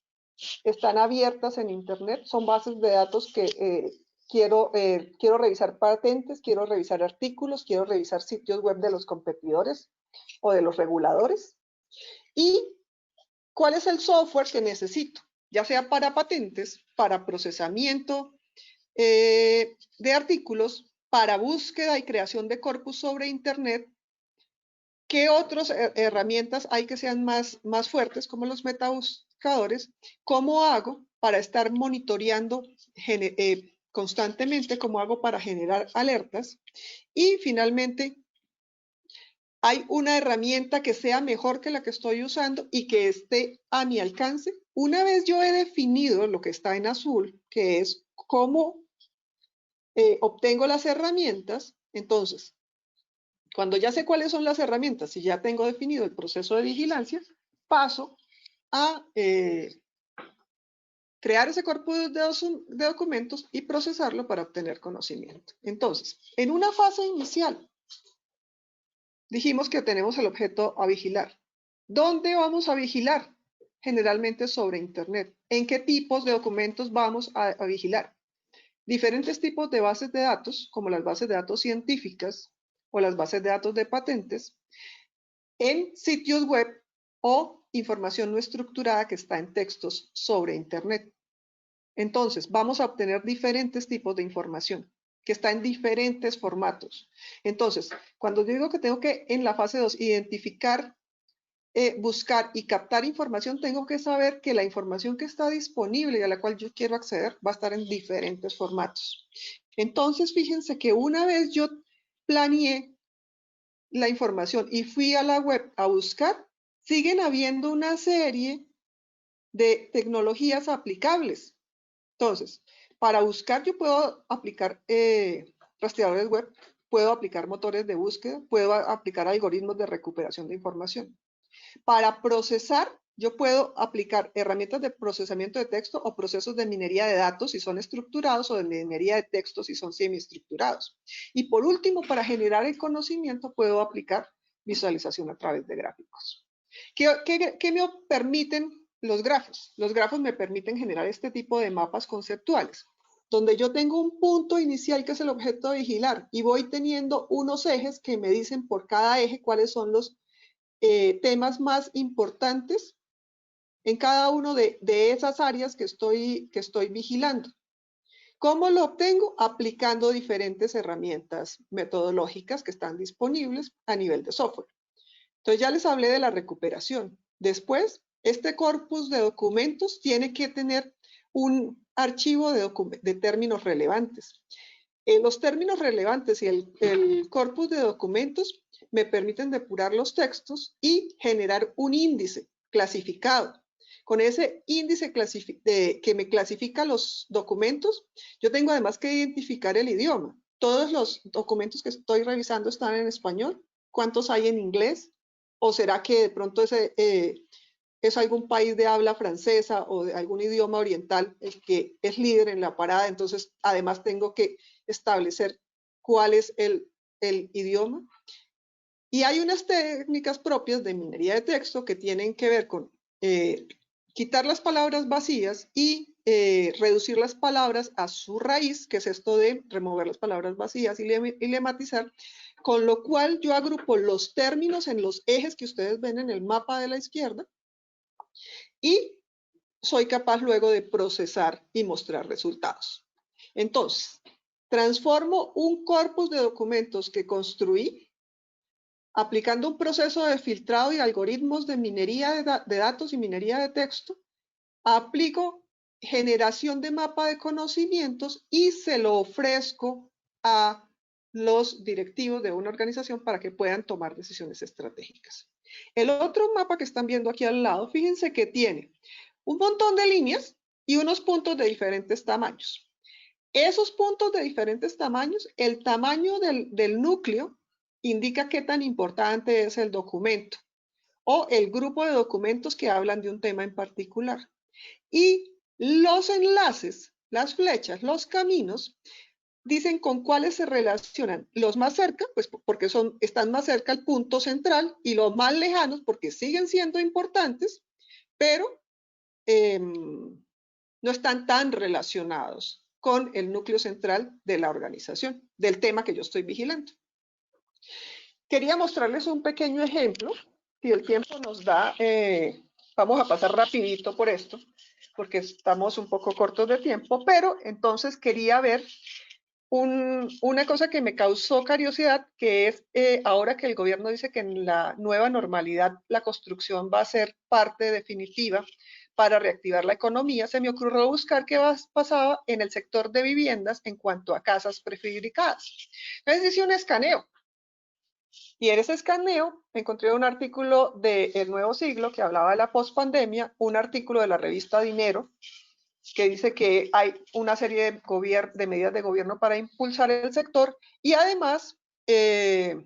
están abiertas en internet, son bases de datos que quiero revisar patentes, quiero revisar artículos, quiero revisar sitios web de los competidores o de los reguladores. ¿Y cuál es el software que necesito? Ya sea para patentes, para procesamiento de artículos, para búsqueda y creación de corpus sobre internet, ¿Qué otras herramientas hay que sean más fuertes, como los metabuscadores? ¿Cómo hago para estar monitoreando constantemente? ¿Cómo hago para generar alertas? Y finalmente, ¿hay una herramienta que sea mejor que la que estoy usando y que esté a mi alcance? Una vez yo he definido lo que está en azul, que es cómo obtengo las herramientas, entonces, cuando ya sé cuáles son las herramientas y ya tengo definido el proceso de vigilancia, paso a crear ese corpus de documentos y procesarlo para obtener conocimiento. Entonces, en una fase inicial, dijimos que tenemos el objeto a vigilar. ¿Dónde vamos a vigilar? Generalmente sobre Internet. ¿En qué tipos de documentos vamos a vigilar? Diferentes tipos de bases de datos, como las bases de datos científicas o las bases de datos de patentes, en sitios web o información no estructurada que está en textos sobre Internet. Entonces, vamos a obtener diferentes tipos de información que está en diferentes formatos. Entonces, cuando digo que tengo que, en la fase 2, identificar, buscar y captar información, tengo que saber que la información que está disponible y a la cual yo quiero acceder va a estar en diferentes formatos. Entonces, fíjense que una vez yo planeé la información y fui a la web a buscar, siguen habiendo una serie de tecnologías aplicables. Entonces, para buscar yo puedo aplicar rastreadores web, puedo aplicar motores de búsqueda, puedo aplicar algoritmos de recuperación de información. Para procesar, yo puedo aplicar herramientas de procesamiento de texto o procesos de minería de datos si son estructurados o de minería de texto si son semiestructurados. Y por último, para generar el conocimiento, puedo aplicar visualización a través de gráficos. ¿Qué me permiten los grafos? Los grafos me permiten generar este tipo de mapas conceptuales, donde yo tengo un punto inicial que es el objeto a vigilar y voy teniendo unos ejes que me dicen por cada eje cuáles son los temas más importantes en cada uno de esas áreas que estoy vigilando. ¿Cómo lo obtengo? Aplicando diferentes herramientas metodológicas que están disponibles a nivel de software. Entonces ya les hablé de la recuperación. Después, este corpus de documentos tiene que tener un archivo de términos relevantes. Los términos relevantes y el corpus de documentos me permiten depurar los textos y generar un índice clasificado. Con ese índice que me clasifica los documentos, yo tengo además que identificar el idioma. Todos los documentos que estoy revisando están en español. ¿Cuántos hay en inglés? ¿O será que de pronto es algún país de habla francesa o de algún idioma oriental el que es líder en la parada? Entonces, además tengo que establecer cuál es el idioma. Y hay unas técnicas propias de minería de texto que tienen que ver con quitar las palabras vacías y reducir las palabras a su raíz, que es esto de remover las palabras vacías y lematizar, con lo cual yo agrupo los términos en los ejes que ustedes ven en el mapa de la izquierda y soy capaz luego de procesar y mostrar resultados. Entonces, transformo un corpus de documentos que construí aplicando un proceso de filtrado y algoritmos de minería de datos y minería de texto, aplico generación de mapa de conocimientos y se lo ofrezco a los directivos de una organización para que puedan tomar decisiones estratégicas. El otro mapa que están viendo aquí al lado, fíjense que tiene un montón de líneas y unos puntos de diferentes tamaños. Esos puntos de diferentes tamaños, el tamaño del núcleo indica qué tan importante es el documento o el grupo de documentos que hablan de un tema en particular. Y los enlaces, las flechas, los caminos, dicen con cuáles se relacionan. Los más cerca, pues porque están más cerca al punto central, y los más lejanos porque siguen siendo importantes, pero no están tan relacionados con el núcleo central de la organización, del tema que yo estoy vigilando. Quería mostrarles un pequeño ejemplo. Si el tiempo nos da, vamos a pasar rapidito por esto, porque estamos un poco cortos de tiempo, pero entonces quería ver una cosa que me causó curiosidad, que es ahora que el gobierno dice que en la nueva normalidad la construcción va a ser parte definitiva para reactivar la economía, se me ocurrió buscar qué pasaba en el sector de viviendas en cuanto a casas prefabricadas. Entonces hice un escaneo. Y en ese escaneo encontré un artículo de El Nuevo Siglo que hablaba de la pospandemia, un artículo de la revista Dinero, que dice que hay una serie de medidas de gobierno para impulsar el sector y además que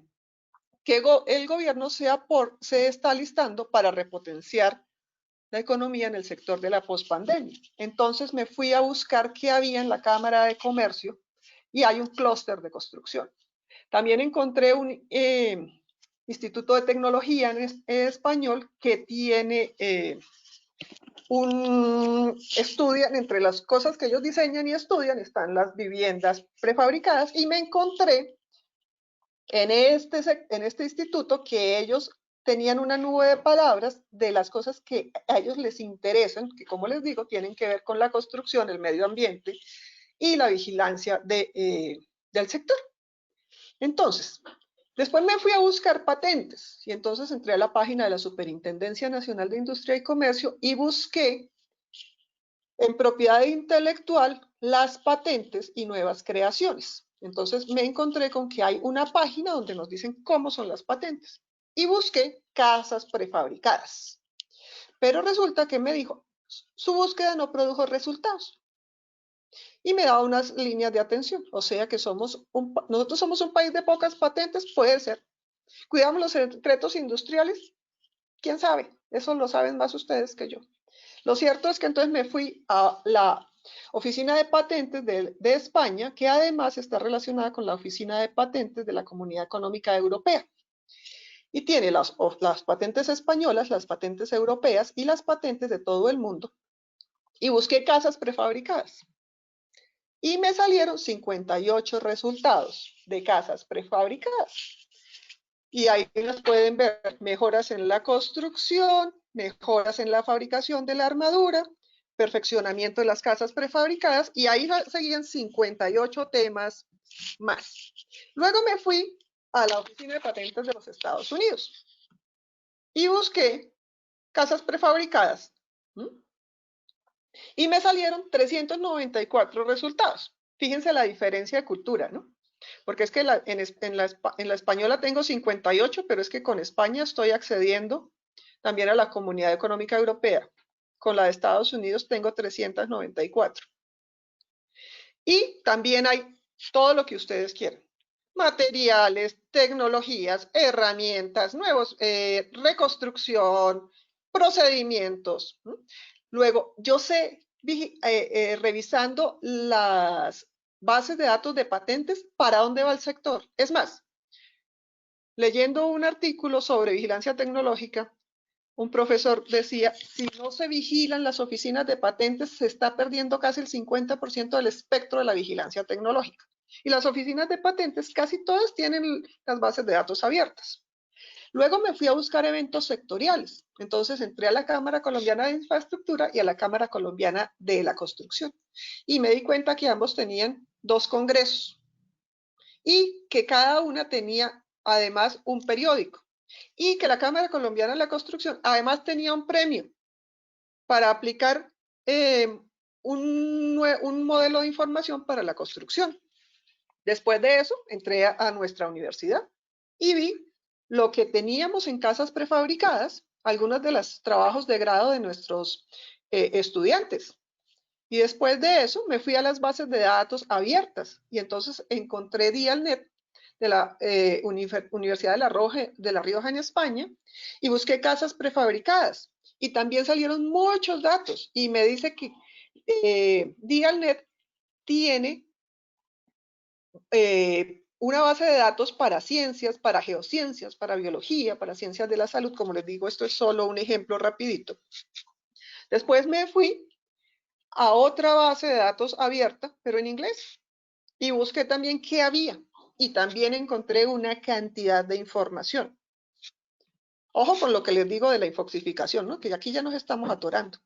el gobierno se está listando para repotenciar la economía en el sector de la pospandemia. Entonces me fui a buscar qué había en la Cámara de Comercio y hay un clúster de construcción. También encontré un Instituto de Tecnología en español que tiene estudian, entre las cosas que ellos diseñan y estudian, están las viviendas prefabricadas y me encontré en este instituto que ellos tenían una nube de palabras de las cosas que a ellos les interesan, que como les digo, tienen que ver con la construcción, el medio ambiente y la vigilancia del sector. Entonces, después me fui a buscar patentes y entonces entré a la página de la Superintendencia Nacional de Industria y Comercio y busqué en propiedad intelectual las patentes y nuevas creaciones. Entonces me encontré con que hay una página donde nos dicen cómo son las patentes y busqué casas prefabricadas. Pero resulta que me dijo, su búsqueda no produjo resultados. Y me daba unas líneas de atención. O sea que nosotros somos un país de pocas patentes, puede ser. Cuidamos los secretos industriales, quién sabe, eso lo saben más ustedes que yo. Lo cierto es que entonces me fui a la Oficina de Patentes de España, que además está relacionada con la Oficina de Patentes de la Comunidad Económica Europea. Y tiene las patentes españolas, las patentes europeas y las patentes de todo el mundo. Y busqué casas prefabricadas. Y me salieron 58 resultados de casas prefabricadas. Y ahí las pueden ver, mejoras en la construcción, mejoras en la fabricación de la armadura, perfeccionamiento de las casas prefabricadas, y ahí seguían 58 temas más. Luego me fui a la Oficina de Patentes de los Estados Unidos y busqué casas prefabricadas. Y me salieron 394 resultados. Fíjense la diferencia de cultura, ¿no? Porque es que en la española tengo 58, pero es que con España estoy accediendo también a la Comunidad Económica Europea. Con la de Estados Unidos tengo 394. Y también hay todo lo que ustedes quieran. Materiales, tecnologías, herramientas, nuevos, reconstrucción, procedimientos. Luego, yo sé, revisando las bases de datos de patentes, para dónde va el sector. Es más, leyendo un artículo sobre vigilancia tecnológica, un profesor decía, si no se vigilan las oficinas de patentes, se está perdiendo casi el 50% del espectro de la vigilancia tecnológica. Y las oficinas de patentes casi todas tienen las bases de datos abiertas. Luego me fui a buscar eventos sectoriales. Entonces entré a la Cámara Colombiana de Infraestructura y a la Cámara Colombiana de la Construcción. Y me di cuenta que ambos tenían 2 congresos y que cada una tenía además un periódico. Y que la Cámara Colombiana de la Construcción además tenía un premio para aplicar un modelo de información para la construcción. Después de eso, entré a nuestra universidad y vi lo que teníamos en casas prefabricadas, algunos de los trabajos de grado de nuestros estudiantes. Y después de eso me fui a las bases de datos abiertas y entonces encontré Dialnet de la Universidad de La Rioja en España y busqué casas prefabricadas y también salieron muchos datos y me dice que Dialnet tiene una base de datos para ciencias, para geociencias, para biología, para ciencias de la salud. Como les digo, esto es solo un ejemplo rapidito. Después me fui a otra base de datos abierta, pero en inglés, y busqué también qué había. Y también encontré una cantidad de información. Ojo con lo que les digo de la infoxificación, ¿no? Que aquí ya nos estamos atorando.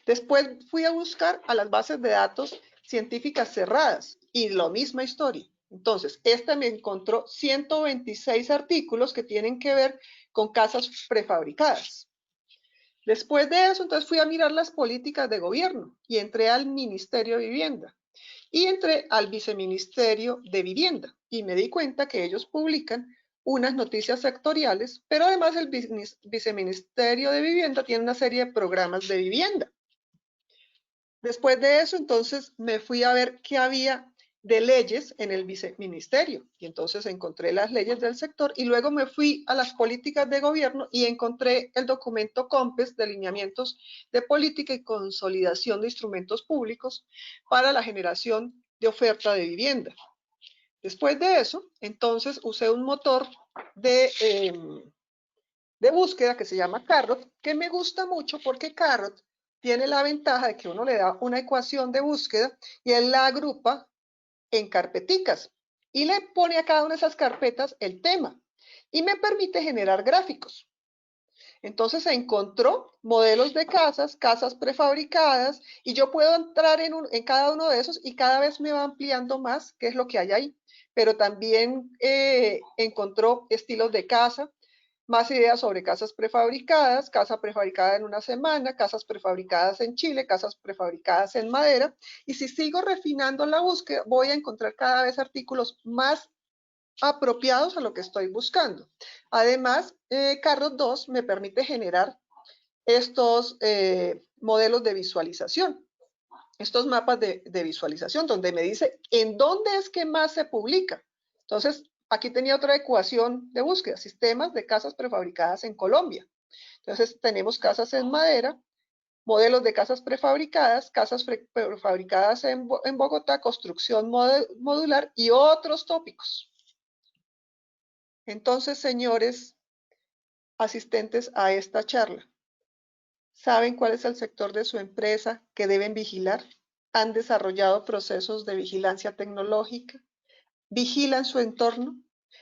Después fui a buscar a las bases de datos científicas cerradas y la misma historia. Entonces, esta me encontró 126 artículos que tienen que ver con casas prefabricadas. Después de eso, entonces fui a mirar las políticas de gobierno y entré al Ministerio de Vivienda y entré al Viceministerio de Vivienda y me di cuenta que ellos publican unas noticias sectoriales, pero además el Viceministerio de Vivienda tiene una serie de programas de vivienda. Después de eso, entonces, me fui a ver qué había de leyes en el viceministerio y entonces encontré las leyes del sector y luego me fui a las políticas de gobierno y encontré el documento COMPES de lineamientos de política y consolidación de instrumentos públicos para la generación de oferta de vivienda. Después de eso, entonces usé un motor de búsqueda que se llama Carrot, que me gusta mucho porque Carrot tiene la ventaja de que uno le da una ecuación de búsqueda y él la agrupa en carpeticas y le pone a cada una de esas carpetas el tema y me permite generar gráficos. Entonces se encontró modelos de casas, casas prefabricadas y yo puedo entrar en cada uno de esos y cada vez me va ampliando más qué es lo que hay ahí. Pero también encontró estilos de casa, más ideas sobre casas prefabricadas, casa prefabricada en una semana, casas prefabricadas en Chile, casas prefabricadas en madera. Y si sigo refinando la búsqueda, voy a encontrar cada vez artículos más apropiados a lo que estoy buscando. Además, Carrot 2 me permite generar estos modelos de visualización, estos mapas de visualización, donde me dice en dónde es que más se publica. Entonces, aquí tenía otra ecuación de búsqueda, sistemas de casas prefabricadas en Colombia. Entonces, tenemos casas en madera, modelos de casas prefabricadas, casas prefabricadas en Bogotá, construcción modular y otros tópicos. Entonces, señores asistentes a esta charla, ¿saben cuál es el sector de su empresa que deben vigilar? ¿Han desarrollado procesos de vigilancia tecnológica? ¿Vigilan su entorno?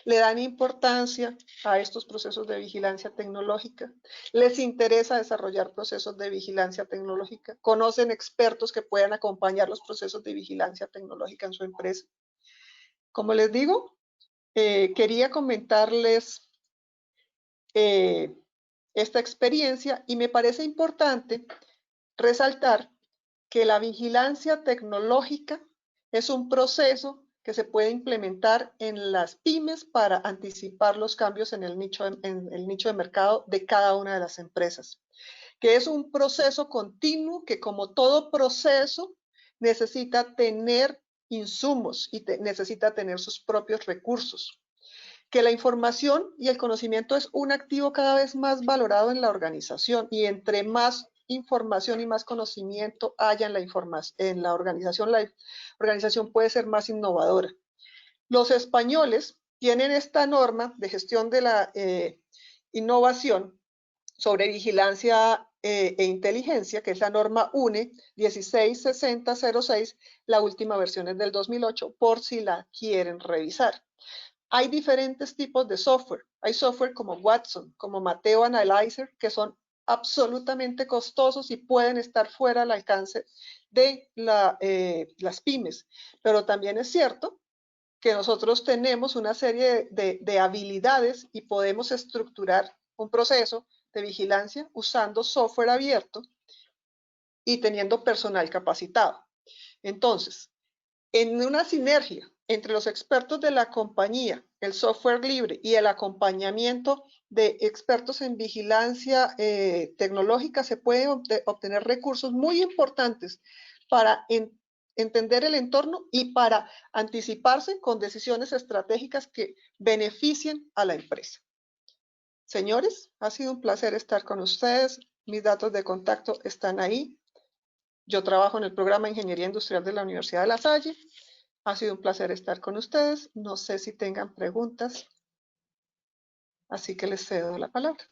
¿Le dan importancia a estos procesos de vigilancia tecnológica? ¿Les interesa desarrollar procesos de vigilancia tecnológica? ¿Conocen expertos que puedan acompañar los procesos de vigilancia tecnológica en su empresa? Como les digo, quería comentarles esta experiencia y me parece importante resaltar que la vigilancia tecnológica es un proceso que se puede implementar en las pymes para anticipar los cambios en el nicho de mercado de cada una de las empresas, que es un proceso continuo que, como todo proceso, necesita tener insumos y necesita tener sus propios recursos, que la información y el conocimiento es un activo cada vez más valorado en la organización y entre más información y más conocimiento haya en la organización puede ser más innovadora. Los españoles tienen esta norma de gestión de la innovación sobre vigilancia e inteligencia, que es la norma UNE 166006, la última versión es del 2008, por si la quieren revisar. Hay diferentes tipos de software. Hay software como Watson, como Mateo Analyzer, que son absolutamente costosos y pueden estar fuera del alcance de las pymes. Pero también es cierto que nosotros tenemos una serie de habilidades y podemos estructurar un proceso de vigilancia usando software abierto y teniendo personal capacitado. Entonces, en una sinergia entre los expertos de la compañía, el software libre y el acompañamiento de expertos en vigilancia tecnológica, se pueden obtener recursos muy importantes para entender el entorno y para anticiparse con decisiones estratégicas que beneficien a la empresa. Señores, ha sido un placer estar con ustedes. Mis datos de contacto están ahí. Yo trabajo en el programa de Ingeniería Industrial de la Universidad de La Salle. Ha sido un placer estar con ustedes. No sé si tengan preguntas, así que les cedo la palabra.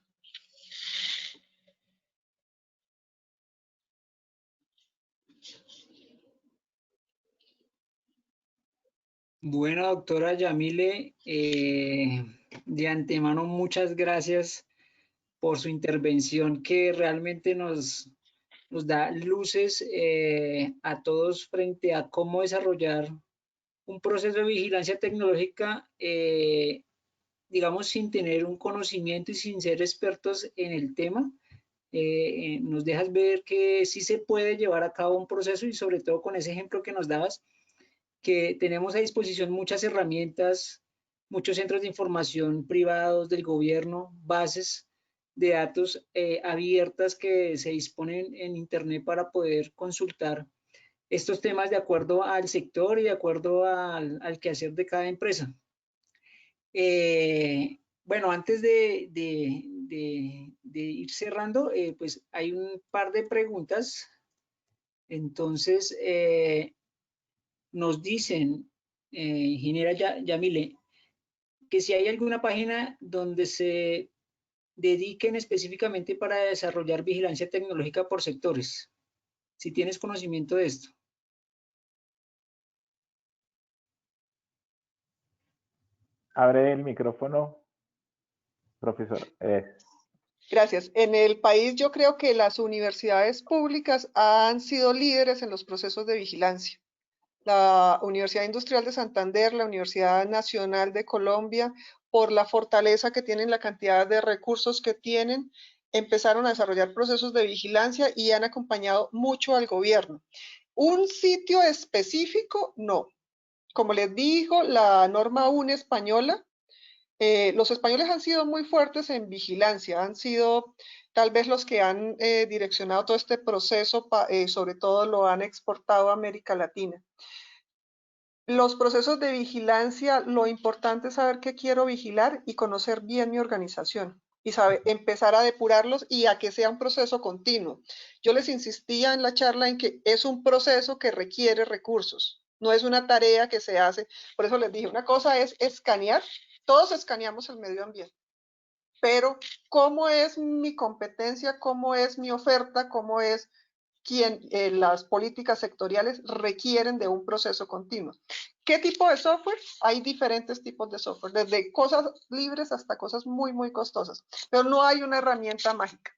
Bueno, doctora Yamile, de antemano muchas gracias por su intervención que realmente nos nos da luces a todos frente a cómo desarrollar un proceso de vigilancia tecnológica, digamos, sin tener un conocimiento y sin ser expertos en el tema. Nos dejas ver que sí se puede llevar a cabo un proceso y sobre todo con ese ejemplo que nos dabas, que tenemos a disposición muchas herramientas, muchos centros de información privados del gobierno, bases de datos abiertas que se disponen en Internet para poder consultar estos temas de acuerdo al sector y de acuerdo al quehacer de cada empresa. Bueno, antes de ir cerrando, pues hay un par de preguntas. Entonces, nos dicen, ingeniera Yamile, que si hay alguna página donde se dediquen específicamente para desarrollar vigilancia tecnológica por sectores, si tienes conocimiento de esto. Abre el micrófono, profesor. Gracias. En el país yo creo que las universidades públicas han sido líderes en los procesos de vigilancia. La Universidad Industrial de Santander, la Universidad Nacional de Colombia, por la fortaleza que tienen, la cantidad de recursos que tienen, empezaron a desarrollar procesos de vigilancia y han acompañado mucho al gobierno. Un sitio específico, no. Como les dijo, la norma 1 española, los españoles han sido muy fuertes en vigilancia, han sido tal vez los que han direccionado todo este proceso, sobre todo lo han exportado a América Latina. Los procesos de vigilancia, lo importante es saber qué quiero vigilar y conocer bien mi organización y empezar a depurarlos y a que sea un proceso continuo. Yo les insistía en la charla en que es un proceso que requiere recursos, no es una tarea que se hace. Por eso les dije, una cosa es escanear, todos escaneamos el medio ambiente, pero ¿cómo es mi competencia? ¿Cómo es mi oferta? ¿Cómo es las políticas sectoriales requieren de un proceso continuo? ¿Qué tipo de software? Hay diferentes tipos de software, desde cosas libres hasta cosas muy, muy costosas, pero no hay una herramienta mágica.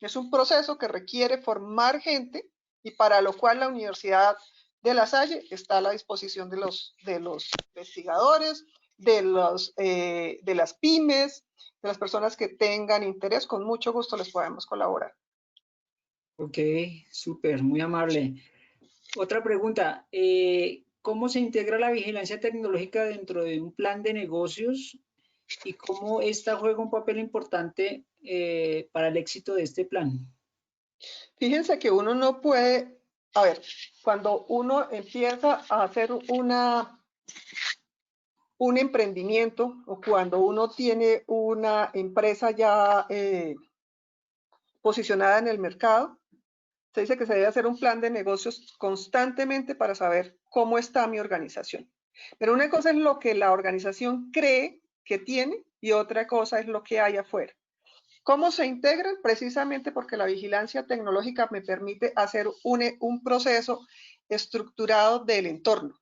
Es un proceso que requiere formar gente y para lo cual la Universidad de La Salle está a la disposición de los investigadores, de las pymes, de las personas que tengan interés. Con mucho gusto les podemos colaborar. Ok, súper, muy amable. Otra pregunta, ¿cómo se integra la vigilancia tecnológica dentro de un plan de negocios y cómo esta juega un papel importante para el éxito de este plan? Fíjense que uno no puede, a ver, cuando uno empieza a hacer un emprendimiento o cuando uno tiene una empresa ya posicionada en el mercado, se dice que se debe hacer un plan de negocios constantemente para saber cómo está mi organización. Pero una cosa es lo que la organización cree que tiene y otra cosa es lo que hay afuera. ¿Cómo se integran? Precisamente porque la vigilancia tecnológica me permite hacer un proceso estructurado del entorno.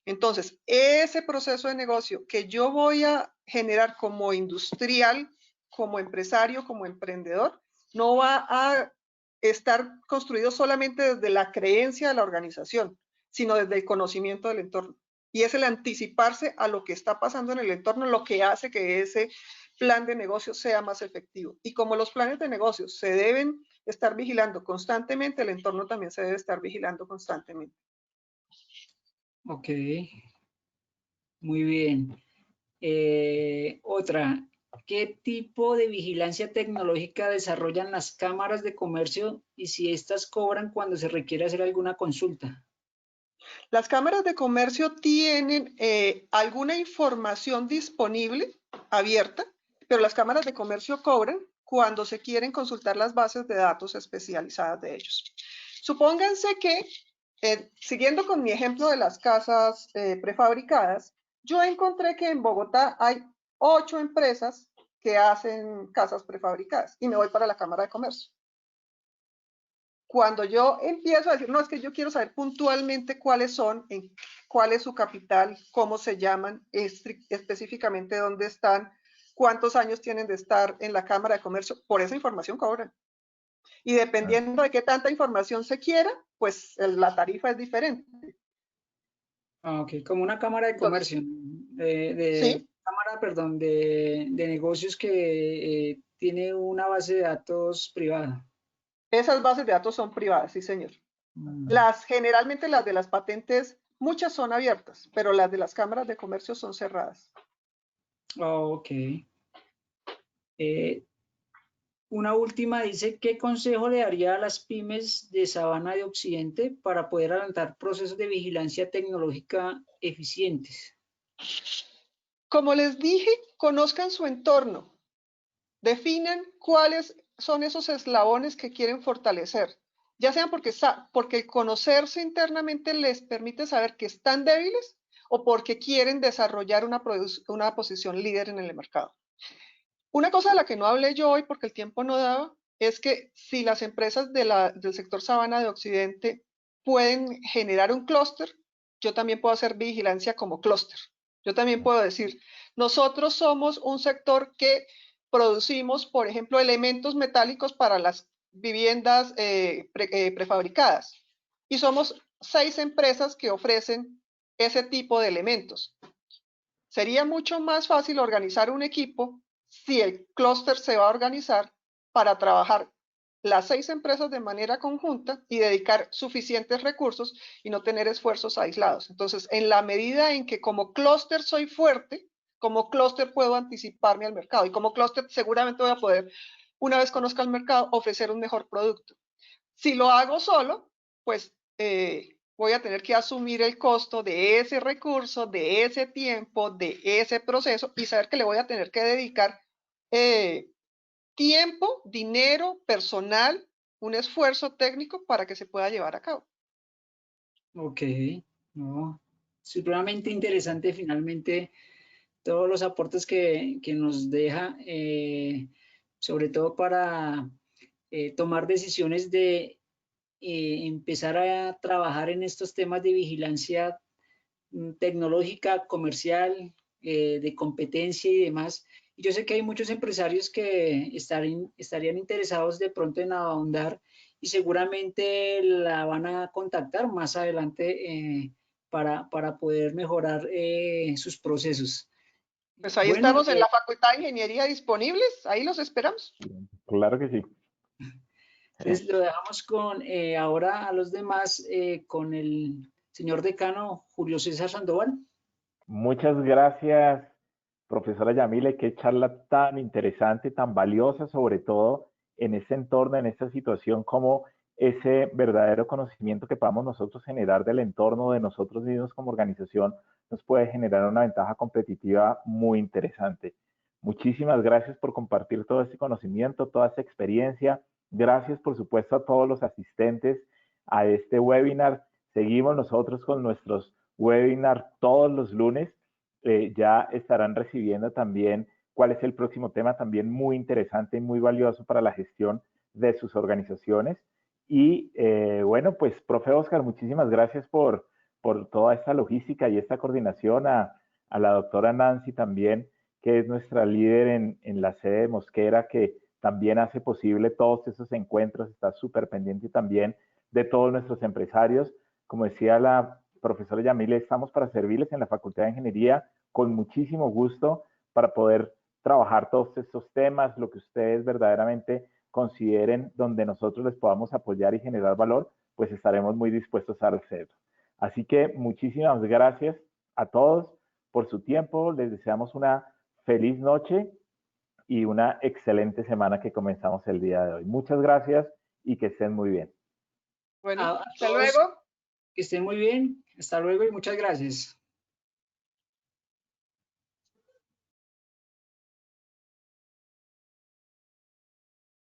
Entonces, ese proceso de negocio que yo voy a generar como industrial, como empresario, como emprendedor, no va a estar construido solamente desde la creencia de la organización, sino desde el conocimiento del entorno. Y es el anticiparse a lo que está pasando en el entorno lo que hace que ese plan de negocio sea más efectivo. Y como los planes de negocio se deben estar vigilando constantemente, el entorno también se debe estar vigilando constantemente. Ok, muy bien. Otra, ¿qué tipo de vigilancia tecnológica desarrollan las cámaras de comercio y si estas cobran cuando se requiere hacer alguna consulta? Las cámaras de comercio tienen alguna información disponible, abierta, pero las cámaras de comercio cobran cuando se quieren consultar las bases de datos especializadas de ellos. Supónganse que, siguiendo con mi ejemplo de las casas prefabricadas, yo encontré que en Bogotá hay 8 empresas que hacen casas prefabricadas y me voy para la Cámara de Comercio. Cuando yo empiezo a decir, no, es que yo quiero saber puntualmente cuáles son, cuál es su capital, cómo se llaman, específicamente dónde están, cuántos años tienen de estar en la Cámara de Comercio, por esa información cobran. Y dependiendo de qué tanta información se quiera, pues la tarifa es diferente. Ok, como una cámara de Entonces, comercio, sí, cámara, perdón, de negocios que tiene una base de datos privada. esas bases de datos son privadas, sí, señor. Mm. Generalmente las de las patentes, muchas son abiertas, pero las de las cámaras de comercio son cerradas. Ok. Eh, una última dice, ¿qué consejo le daría a las pymes de Sabana de Occidente para poder adelantar procesos de vigilancia tecnológica eficientes? Como les dije, conozcan su entorno, definan cuáles son esos eslabones que quieren fortalecer, ya sean porque el conocerse internamente les permite saber que están débiles o porque quieren desarrollar una posición líder en el mercado. Una cosa de la que no hablé yo hoy porque el tiempo no daba es que si las empresas del sector Sabana de Occidente pueden generar un clúster, yo también puedo hacer vigilancia como clúster. Yo también puedo decir, nosotros somos un sector que producimos, por ejemplo, elementos metálicos para las viviendas prefabricadas. Y somos 6 empresas que ofrecen ese tipo de elementos. Sería mucho más fácil organizar un equipo si el clúster se va a organizar para trabajar las 6 empresas de manera conjunta y dedicar suficientes recursos y no tener esfuerzos aislados. Entonces, en la medida en que como clúster soy fuerte, como clúster puedo anticiparme al mercado y como clúster seguramente voy a poder, una vez conozca el mercado, ofrecer un mejor producto. Si lo hago solo, pues voy a tener que asumir el costo de ese recurso, de ese tiempo, de ese proceso y saber que le voy a tener que dedicar tiempo, dinero, personal, un esfuerzo técnico para que se pueda llevar a cabo. Ok, no, supremamente interesante finalmente todos los aportes que nos deja, sobre todo para tomar decisiones de empezar a trabajar en estos temas de vigilancia tecnológica, comercial, de competencia y demás. Y yo sé que hay muchos empresarios que estarían interesados de pronto en ahondar y seguramente la van a contactar más adelante para poder mejorar sus procesos. Pues ahí Bueno, estamos en la Facultad de Ingeniería disponibles, ahí los esperamos. Claro que sí. entonces lo dejamos con ahora a los demás con el señor decano Julio César Sandoval. Muchas gracias, profesora Yamile. Qué charla tan interesante, tan valiosa, sobre todo en este entorno, en esta situación, como ese verdadero conocimiento que podamos nosotros generar del entorno de nosotros mismos como organización nos puede generar una ventaja competitiva muy interesante. Muchísimas gracias por compartir todo este conocimiento, toda esta experiencia. Gracias, por supuesto, a todos los asistentes a este webinar. Seguimos nosotros con nuestros webinar todos los lunes. Ya estarán recibiendo también cuál es el próximo tema, también muy interesante y muy valioso para la gestión de sus organizaciones. Y bueno, pues, profe Oscar, muchísimas gracias por toda esta logística y esta coordinación, a la doctora Nancy también, que es nuestra líder en la sede de Mosquera, que también hace posible todos esos encuentros, está súper pendiente también de todos nuestros empresarios. Como decía la profesora Yamile, estamos para servirles en la Facultad de Ingeniería con muchísimo gusto para poder trabajar todos estos temas, lo que ustedes verdaderamente consideren donde nosotros les podamos apoyar y generar valor, pues estaremos muy dispuestos a hacerlo. Así que muchísimas gracias a todos por su tiempo, les deseamos una feliz noche y una excelente semana que comenzamos el día de hoy. Muchas gracias y que estén muy bien. Bueno, A hasta todos luego. que estén muy bien. Hasta luego y muchas gracias.